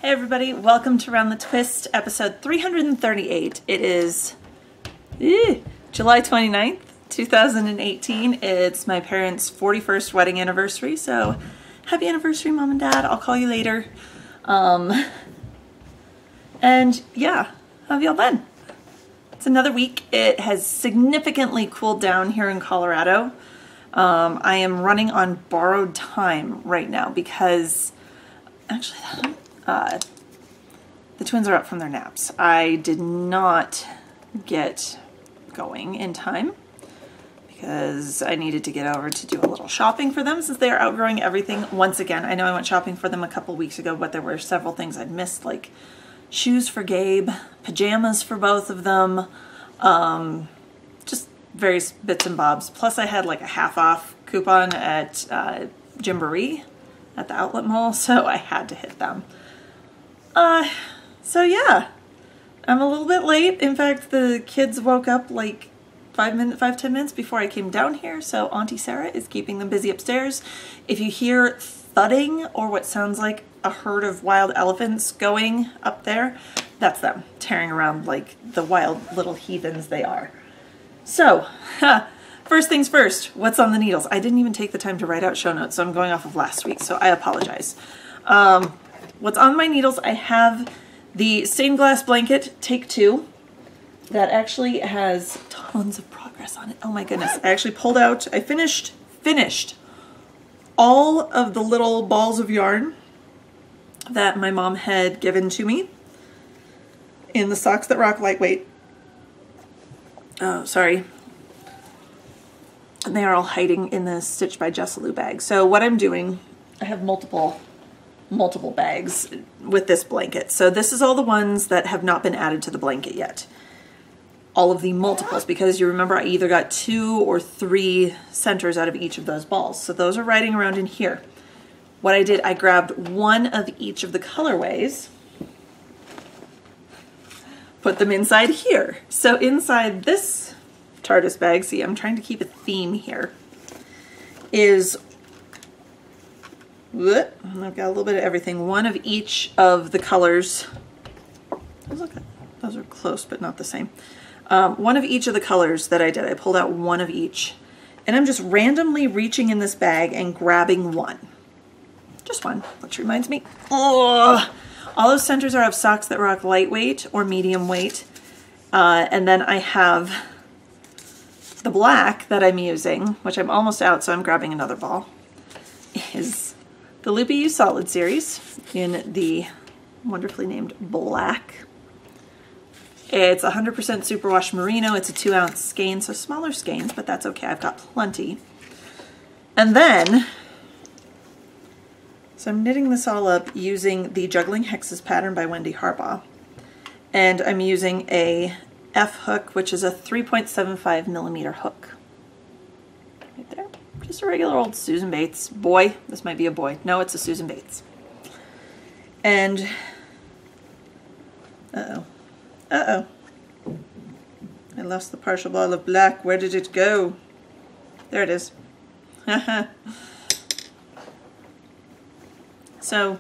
Hey everybody, welcome to Round the Twist, episode 338. It is July 29th, 2018. It's my parents' 41st wedding anniversary, so happy anniversary, Mom and Dad. I'll call you later. And yeah, how have y'all been? It's another week. It has significantly cooled down here in Colorado. I am running on borrowed time right now because actually the twins are up from their naps. I did not get going in time because I needed to get over to do a little shopping for them since they are outgrowing everything once again. I know I went shopping for them a couple weeks ago, but there were several things I'd missed, like shoes for Gabe, pajamas for both of them, just various bits and bobs. Plus I had like a half off coupon at Gymboree at the outlet mall, so I had to hit them. So yeah, I'm a little bit late. In fact, the kids woke up like 10 minutes before I came down here, so Auntie Sarah is keeping them busy upstairs. If you hear thudding or what sounds like a herd of wild elephants going up there, that's them tearing around like the wild little heathens they are. So, first things first, what's on the needles? I didn't even take the time to write out show notes, so I'm going off of last week, so I apologize. What's on my needles, I have the stained glass blanket, take 2, that actually has tons of progress on it. Oh my goodness. I actually pulled out, I finished all of the little balls of yarn that my mom had given to me in the Socks That Rock Lightweight. Oh, sorry. And they are all hiding in the Stitch by Jessalou bag. So what I'm doing, I have multiple bags with this blanket. So this is all the ones that have not been added to the blanket yet. All of the multiples, because you remember I either got 2 or 3 centers out of each of those balls. So those are riding around in here. What I did, I grabbed one of each of the colorways, put them inside here. So inside this TARDIS bag, see, I'm trying to keep a theme here, is, I've got a little bit of everything. One of each of the colors. Those are close, but not the same. One of each of the colors that I did. I pulled out one of each. And I'm just randomly reaching in this bag and grabbing one. Just one, which reminds me. Oh, all those centers are of Socks That Rock Lightweight or medium weight. And then I have the black that I'm using, which I'm almost out, so I'm grabbing another ball, is the Loopy You Solid series in the wonderfully named black. It's 100% superwash merino. It's a 2-ounce skein, so smaller skeins, but that's okay. I've got plenty. And then, so I'm knitting this all up using the Juggling Hexes pattern by Wendy Harbaugh. And I'm using a F hook, which is a 3.75 millimeter hook. Right there. Just a regular old Susan Bates. Boy. This might be a boy. No, it's a Susan Bates. And, I lost the partial ball of black. Where did it go? There it is. So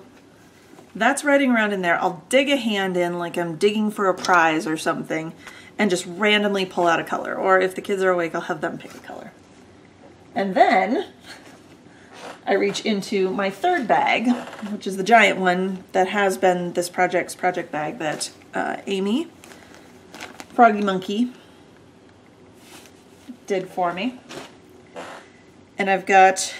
that's riding around in there. I'll dig a hand in like I'm digging for a prize or something and just randomly pull out a color. Or if the kids are awake, I'll have them pick a color. And then I reach into my third bag, which is the giant one that has been this project's project bag that Amy, Froggy Monkey, did for me. And I've got,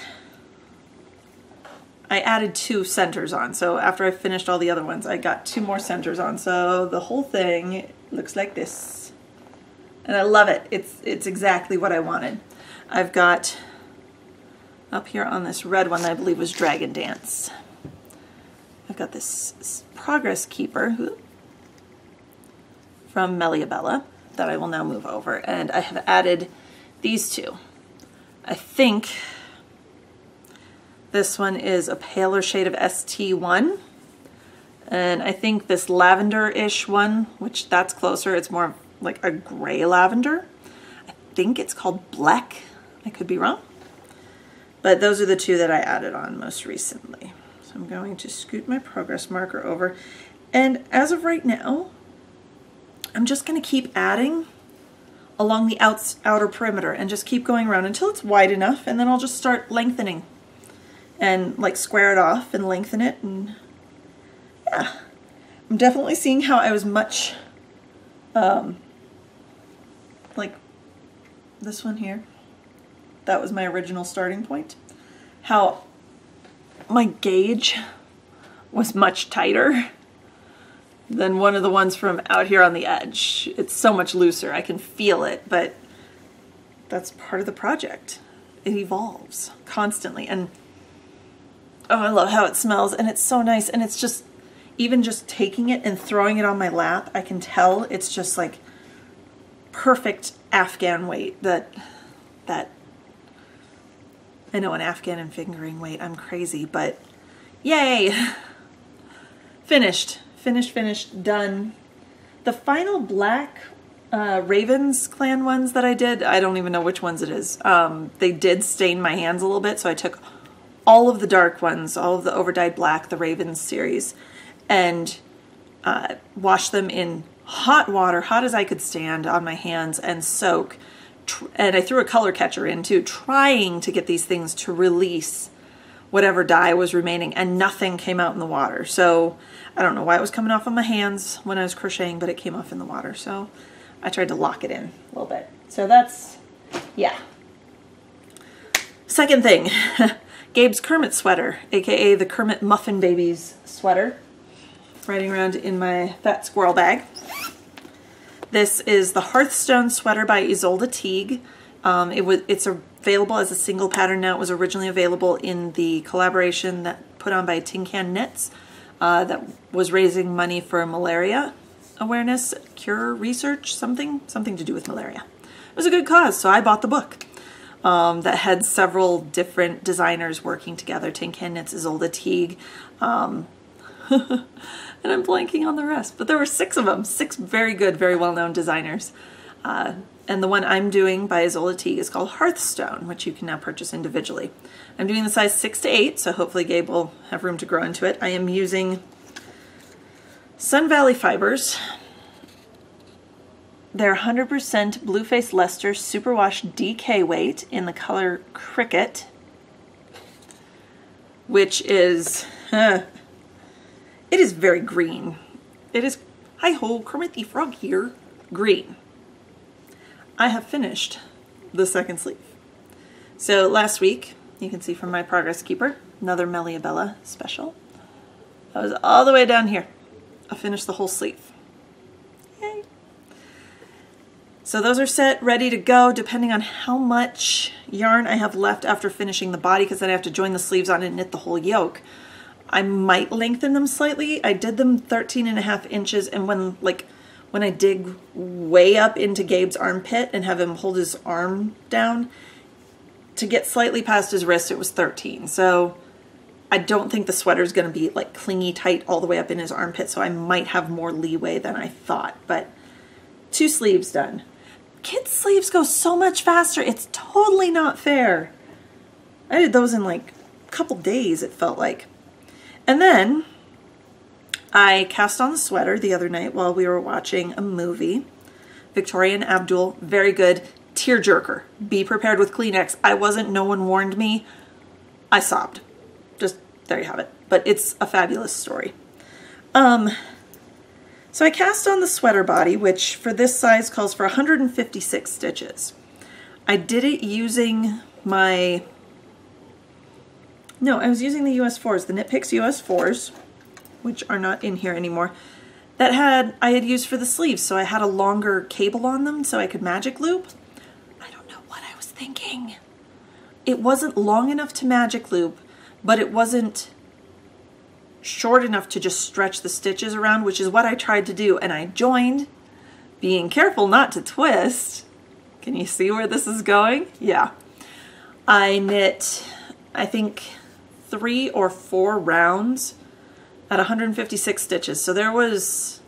I added 2 centers on. So after I finished all the other ones, I got 2 more centers on. So the whole thing looks like this. And I love it. It's exactly what I wanted. I've got up here on this red one that I believe was Dragon Dance. I've got this Progress Keeper from Meliabella that I will now move over. And I have added these 2. I think this one is a paler shade of ST1. And I think this lavender-ish one, which that's closer, it's more like a gray lavender. I think it's called Black. I could be wrong. But those are the 2 that I added on most recently. So I'm going to scoot my progress marker over. And as of right now, I'm just going to keep adding along the outer perimeter and just keep going around until it's wide enough, and then I'll just start lengthening and like square it off and lengthen it. And yeah, I'm definitely seeing how I was much like this one here. That was my original starting point. How my gauge was much tighter than one of the ones from out here on the edge. It's so much looser. I can feel it, but that's part of the project. It evolves constantly. And oh, I love how it smells, and it's so nice. And it's just, even just taking it and throwing it on my lap, I can tell it's just like perfect Afghan weight. That I know, an Afghan and fingering weight. I'm crazy, but yay! Finished, done. The final black Ravens clan ones that I did, I don't even know which ones it is. They did stain my hands a little bit, so I took all of the dark ones, all of the overdyed black, the Ravens series, and washed them in hot water, hot as I could stand, on my hands, and soak. And I threw a color catcher in too, trying to get these things to release whatever dye was remaining, and nothing came out in the water. So I don't know why it was coming off on my hands when I was crocheting, but it came off in the water. So I tried to lock it in a little bit. So that's, yeah. Second thing, Gabe's Kermit sweater, aka the Kermit Muffin Babies sweater, riding around in my fat squirrel bag. This is the Hearthstone sweater by Isolde Teague. It's available as a single pattern now. It was originally available in the collaboration that put on by Tin Can Knits that was raising money for malaria awareness, cure research, something to do with malaria. It was a good cause, so I bought the book that had several different designers working together. Tin Can Knits, Isolde Teague, and I'm blanking on the rest, but there were 6 of them, 6 very good, very well-known designers. And the one I'm doing by Isolde Teague is called Hearthstone, which you can now purchase individually. I'm doing the size 6 to 8, so hopefully Gabe will have room to grow into it. I am using Sun Valley fibers. They're 100% Blueface Leicester Superwash DK weight in the color Cricket, which is, it is very green. It is, hi-ho, Kermit the Frog here, green. I have finished the second sleeve. So last week, you can see from my Progress Keeper, another Meliabella special. I was all the way down here. I finished the whole sleeve. Yay. So those are set, ready to go, depending on how much yarn I have left after finishing the body, because then I have to join the sleeves on and knit the whole yoke. I might lengthen them slightly. I did them 13.5 inches, and when I dig way up into Gabe's armpit and have him hold his arm down, to get slightly past his wrist, it was 13. So I don't think the sweater's gonna be like clingy tight all the way up in his armpit, so I might have more leeway than I thought, but 2 sleeves done. Kids' sleeves go so much faster. It's totally not fair. I did those in like a couple days, it felt like. And then I cast on the sweater the other night while we were watching a movie. Victoria and Abdul, very good. Tearjerker. Be prepared with Kleenex. No one warned me. I sobbed. Just, there you have it. But it's a fabulous story. So I cast on the sweater body, which for this size calls for 156 stitches. I did it using my, no, I was using the US 4s, the Knit Picks US 4s, which are not in here anymore, that I had used for the sleeves, so I had a longer cable on them so I could magic loop. I don't know what I was thinking. It wasn't long enough to magic loop, but it wasn't short enough to just stretch the stitches around, which is what I tried to do, and I joined, being careful not to twist. Can you see where this is going? Yeah. I knit, I think, 3 or 4 rounds at 156 stitches. So there was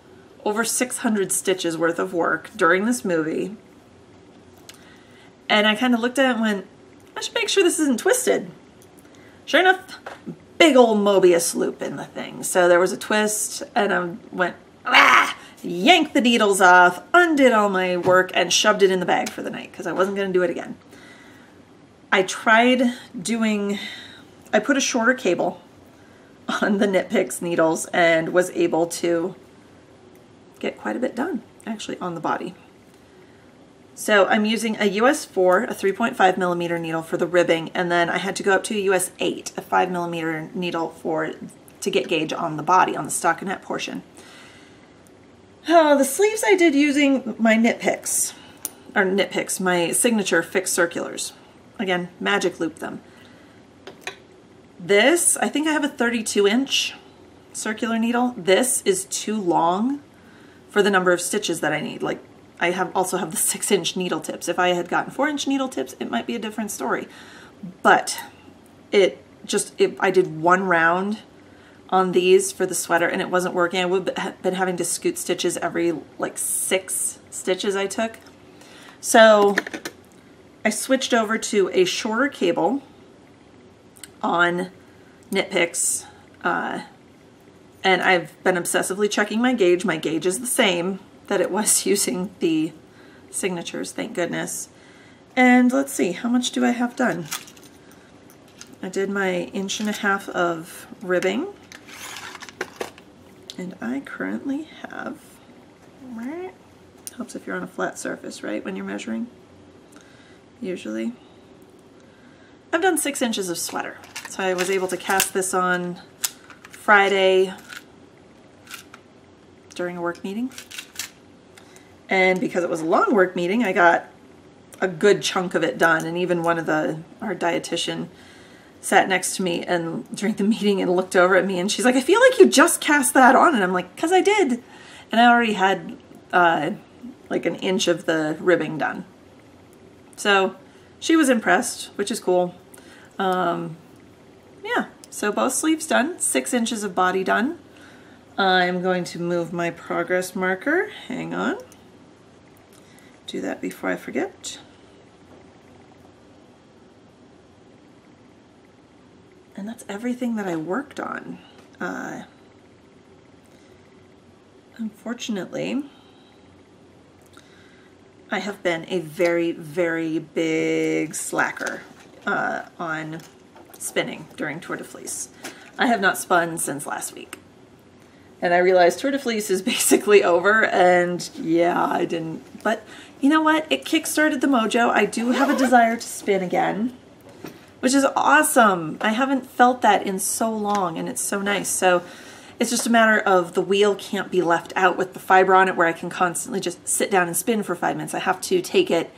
over 600 stitches worth of work during this movie. And I kind of looked at it and went, I should make sure this isn't twisted. Sure enough, big old Mobius loop in the thing. So there was a twist and I went, yanked the needles off, undid all my work, and shoved it in the bag for the night because I wasn't going to do it again. I put a shorter cable on the Knit Picks needles and was able to get quite a bit done actually on the body. So I'm using a US 4, a 3.5 millimeter needle for the ribbing, and then I had to go up to a US 8, a 5 millimeter needle to get gauge on the body, on the stockinette portion. The sleeves I did using my Knit Picks, my signature fixed circulars. Again, magic loop them. This, I think I have a 32-inch circular needle. This is too long for the number of stitches that I need. Like, I also have the 6-inch needle tips. If I had gotten 4-inch needle tips, it might be a different story. But I did one round on these for the sweater and it wasn't working. I would have been having to scoot stitches every like 6 stitches I took. So I switched over to a shorter cable on Knit Picks, and I've been obsessively checking my gauge. My gauge is the same that it was using the signatures, thank goodness. And let's see, how much do I have done? I did my 1.5 inches of ribbing, and I currently have, helps if you're on a flat surface, right, when you're measuring, usually. I've done 6 inches of sweater. So I was able to cast this on Friday during a work meeting. And because it was a long work meeting, I got a good chunk of it done. And even one of our dietitian sat next to me and during the meeting and looked over at me and she's like, I feel like you just cast that on. And I'm like, 'cause I did. And I already had like 1 inch of the ribbing done. So she was impressed, which is cool. Yeah, so both sleeves done, 6 inches of body done. I'm going to move my progress marker. Hang on. Do that before I forget. And that's everything that I worked on. Unfortunately, I have been a very, very big slacker on spinning during Tour de Fleece. I have not spun since last week. And I realized Tour de Fleece is basically over, and yeah, I didn't. But you know what? It kickstarted the mojo. I do have a desire to spin again, which is awesome. I haven't felt that in so long, and it's so nice. So it's just a matter of the wheel can't be left out with the fiber on it where I can constantly just sit down and spin for 5 minutes. I have to take it,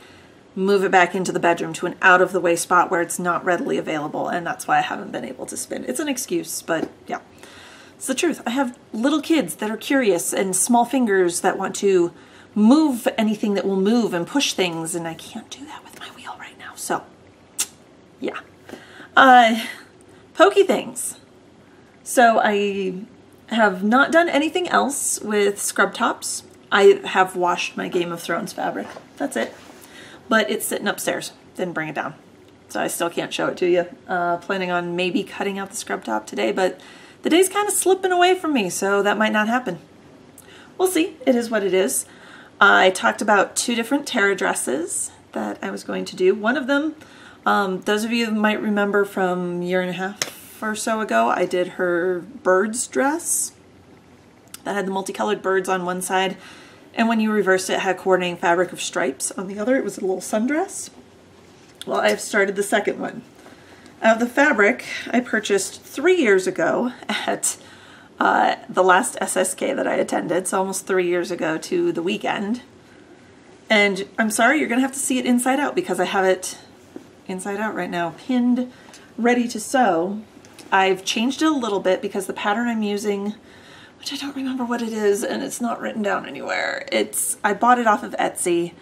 move it back into the bedroom to an out-of-the-way spot where it's not readily available, and that's why I haven't been able to spin. It's an excuse, but yeah. It's the truth. I have little kids that are curious and small fingers that want to move anything that will move and push things, and I can't do that with my wheel right now, so yeah. Pokey things. So I have not done anything else with scrub tops. I have washed my Game of Thrones fabric. That's it. But it's sitting upstairs. Didn't bring it down. So I still can't show it to you. Planning on maybe cutting out the scrub top today, but the day's kind of slipping away from me, so that might not happen. We'll see. It is what it is. I talked about 2 different Tara dresses that I was going to do. One of them, those of you might remember from 1.5 years or so ago, I did her birds dress that had the multicolored birds on one side, and when you reversed it, it had coordinating fabric of stripes on the other. It was a little sundress. Well, I've started the second one. The fabric I purchased 3 years ago at the last SSK that I attended, so almost 3 years ago to the weekend. And I'm sorry, you're going to have to see it inside out because I have it inside out right now, pinned, ready to sew. I've changed it a little bit because the pattern I'm using, which I don't remember what it is and it's not written down anywhere. I bought it off of Etsy.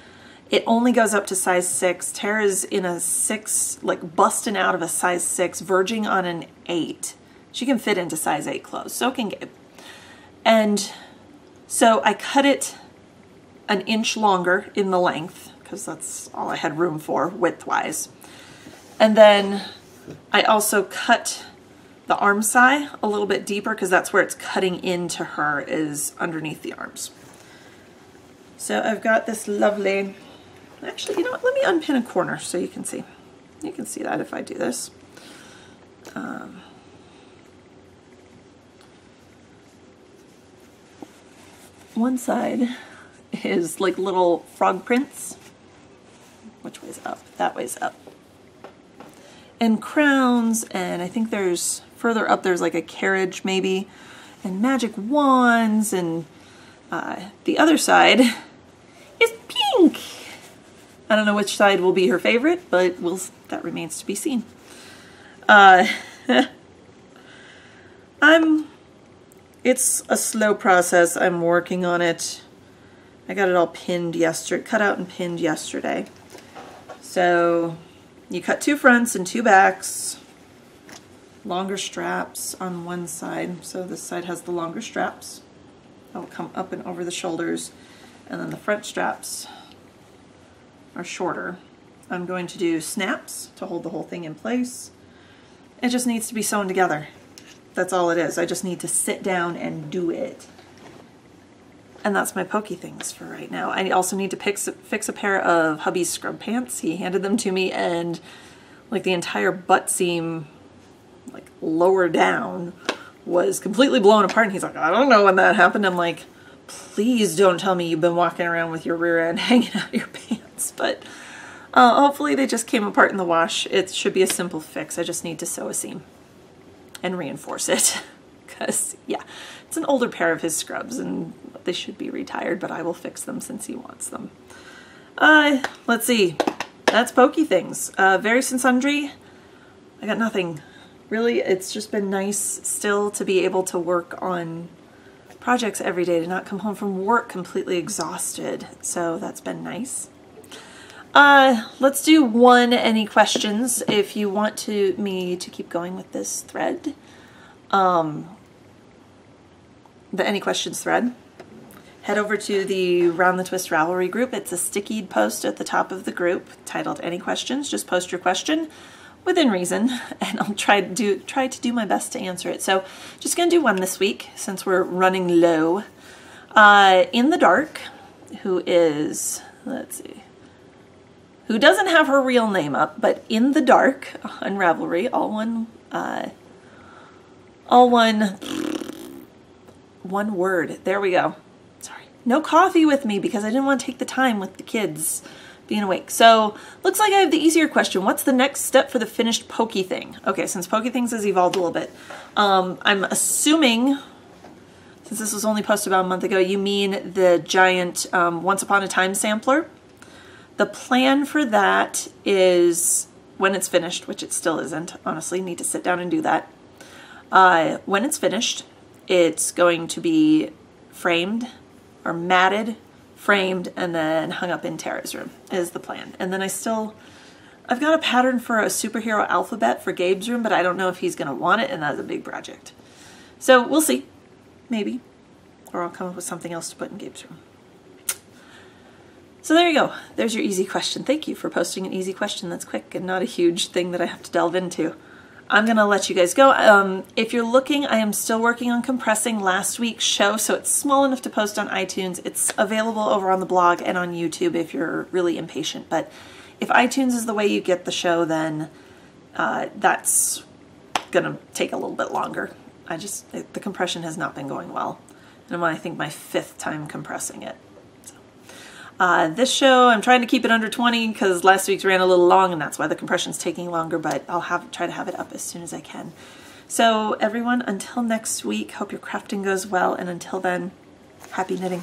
It only goes up to size 6. Tara's in a 6, like busting out of a size 6, verging on an 8. She can fit into size 8 clothes, so can Gabe. And so I cut it 1 inch longer in the length because that's all I had room for width-wise. And then I also cut the arm side a little bit deeper because that's where it's cutting into her, is underneath the arms. So I've got this lovely, actually, you know what, let me unpin a corner so you can see. You can see that if I do this. One side is like little frog prints. Which way's up? That way's up. And crowns, and I think there's, further up there's like a carriage maybe, and magic wands, and the other side is pink. I don't know which side will be her favorite, but that remains to be seen. It's a slow process. I'm working on it. I got it all pinned yesterday, cut out and pinned yesterday. So you cut 2 fronts and 2 backs, longer straps on one side. So this side has the longer straps. That will come up and over the shoulders, and then the front straps are shorter. I'm going to do snaps to hold the whole thing in place. It just needs to be sewn together. That's all it is. I just need to sit down and do it. And that's my pokey things for right now. I also need to fix a pair of hubby's scrub pants. He handed them to me, and like the entire butt seam, like lower down, was completely blown apart. And he's like, I don't know when that happened. I'm like, please don't tell me you've been walking around with your rear end hanging out of your pants. But hopefully they just came apart in the wash. It should be a simple fix. I just need to sew a seam and reinforce it. Because, yeah, it's an older pair of his scrubs, and they should be retired, but I will fix them since he wants them. Let's see. That's pokey things. Various and sundry. I got nothing. Really, it's just been nice still to be able to work on projects every day, to not come home from work completely exhausted. So that's been nice. Let's do one any questions if you want me to keep going with this thread. The any questions thread. Head over to the Round the Twist Ravelry group. It's a stickied post at the top of the group titled Any Questions. Just post your question within reason, and I'll try to do my best to answer it. So just gonna do one this week since we're running low. In the Dark, who is, let's see, who doesn't have her real name up, but In the Dark on Ravelry, all one word. There we go. Sorry. No coffee with me because I didn't want to take the time with the kids being awake. So looks like I have the easier question. What's the next step for the finished pokey thing? Okay, since pokey things has evolved a little bit, I'm assuming, since this was only posted about a month ago, you mean the giant Once Upon a Time sampler. The plan for that is when it's finished, which it still isn't, honestly, need to sit down and do that. When it's finished, it's going to be framed or matted, framed, and then hung up in Tara's room is the plan. And then I've got a pattern for a superhero alphabet for Gabe's room, but I don't know if he's going to want it, and that's a big project. So we'll see, maybe, or I'll come up with something else to put in Gabe's room. So there you go. There's your easy question. Thank you for posting an easy question that's quick and not a huge thing that I have to delve into. I'm going to let you guys go. If you're looking, I am still working on compressing last week's show, so it's small enough to post on iTunes. It's available over on the blog and on YouTube if you're really impatient. But if iTunes is the way you get the show, then that's going to take a little bit longer. The compression has not been going well. And I think my 5th time compressing it. This show, I'm trying to keep it under 20 because last week's ran a little long, and that's why the compression's taking longer, but I'll try to have it up as soon as I can. So everyone, until next week, hope your crafting goes well, and until then, happy knitting.